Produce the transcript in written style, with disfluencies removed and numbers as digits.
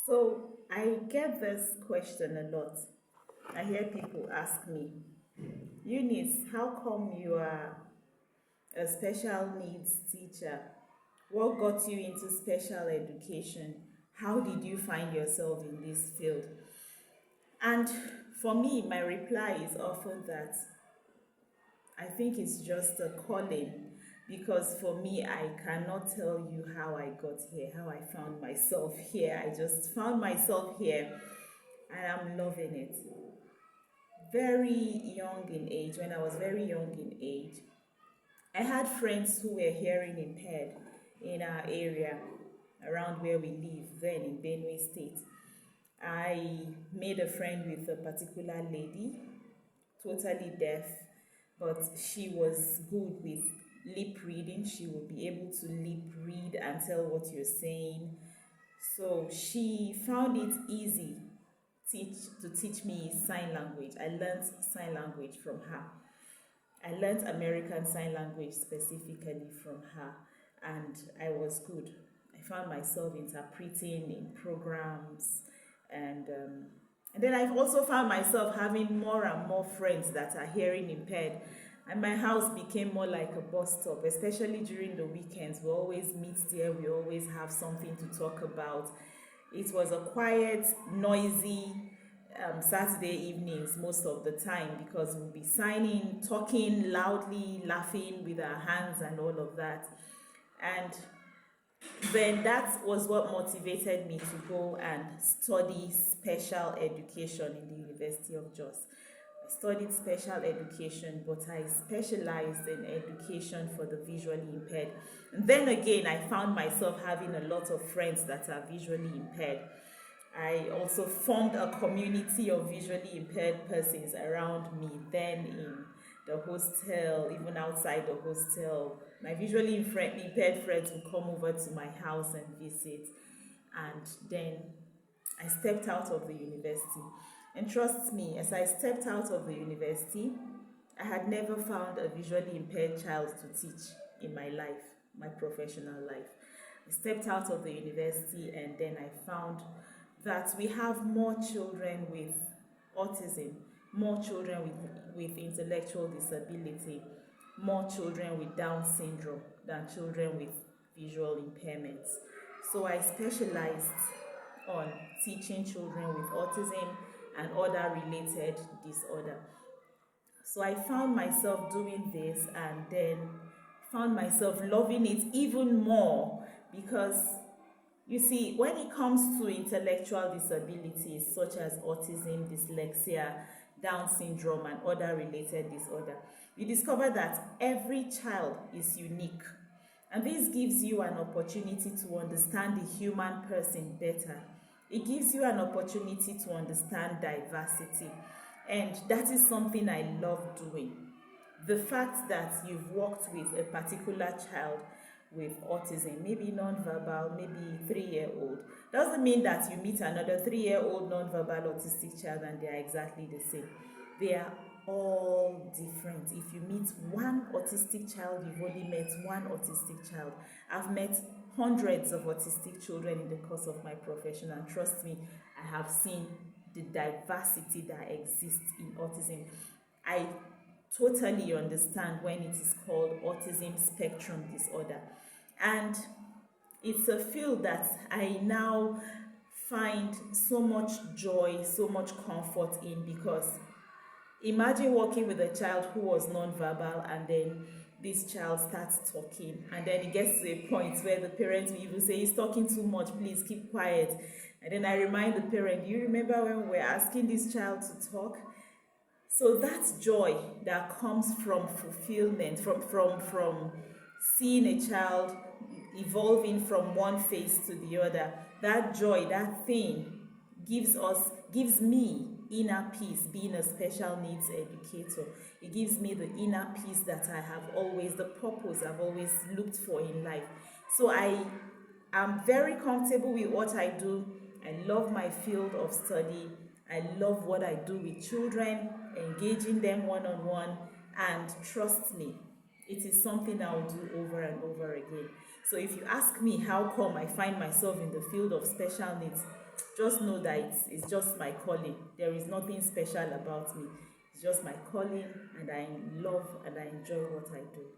So I get this question a lot. I hear people ask me, Eunice, how come you are a special needs teacher? What got you into special education? How did you find yourself in this field? And for me, my reply is often that I think it's just a calling, because for me, I cannot tell you how I got here, how I found myself here. I just found myself here and I'm loving it. Very young in age, when I was very young in age, I had friends who were hearing impaired in our area around where we live then in Benue State. I made a friend with a particular lady, totally deaf, but she was good with lip reading. She would be able to lip read and tell what you're saying. So she found it easy to teach me sign language. I learned sign language from her. I learned American Sign Language specifically from her, and I was good. I found myself interpreting in programs, and um, and then I've also found myself having more and more friends that are hearing impaired, and my house became more like a bus stop, especially during the weekends. We always meet there. We always have something to talk about. It was a quiet, noisy Saturday evenings most of the time, because we'll be signing, talking loudly, laughing with our hands and all of that. And then that was what motivated me to go and study special education in the University of Jos. I studied special education, but I specialized in education for the visually impaired. And then again, I found myself having a lot of friends that are visually impaired. I also formed a community of visually impaired persons around me, then in the hostel, even outside the hostel. My visually impaired friends would come over to my house and visit. And then I stepped out of the university. And trust me, as I stepped out of the university, I had never found a visually impaired child to teach in my life, my professional life. I stepped out of the university and then I found that we have more children with autism, more children with intellectual disability, more children with Down syndrome than children with visual impairments. So I specialized on teaching children with autism and other related disorder. So I found myself doing this and then found myself loving it even more, because you see, when it comes to intellectual disabilities such as autism, dyslexia, Down syndrome, and other related disorder, you discover that every child is unique. And this gives you an opportunity to understand the human person better. It gives you an opportunity to understand diversity. And that is something I love doing. The fact that you've worked with a particular child with autism, maybe non-verbal, maybe 3-year-old, doesn't mean that you meet another 3-year-old non-verbal autistic child and they are exactly the same. They are all different. If you meet one autistic child, you've only met one autistic child. I've met hundreds of autistic children in the course of my profession, and trust me, I have seen the diversity that exists in autism. I totally understand when it is called autism spectrum disorder. And it's a field that I now find so much joy, so much comfort in, because imagine working with a child who was non-verbal and then this child starts talking, and then it gets to a point where the parents will even say, he's talking too much, please keep quiet. And then I remind the parent, do you remember when we were asking this child to talk? So that's joy that comes from fulfillment, from seeing a child evolving from one phase to the other. That joy, that thing gives me inner peace. Being a special needs educator, it gives me the inner peace that I have always, the purpose I've always looked for in life. So I am very comfortable with what I do. I love my field of study. I love what I do with children, engaging them one-on-one, and trust me, it is something I'll do over and over again. So if you ask me how come I find myself in the field of special needs, just know that it's just my calling. There is nothing special about me. It's just my calling, and I love and I enjoy what I do.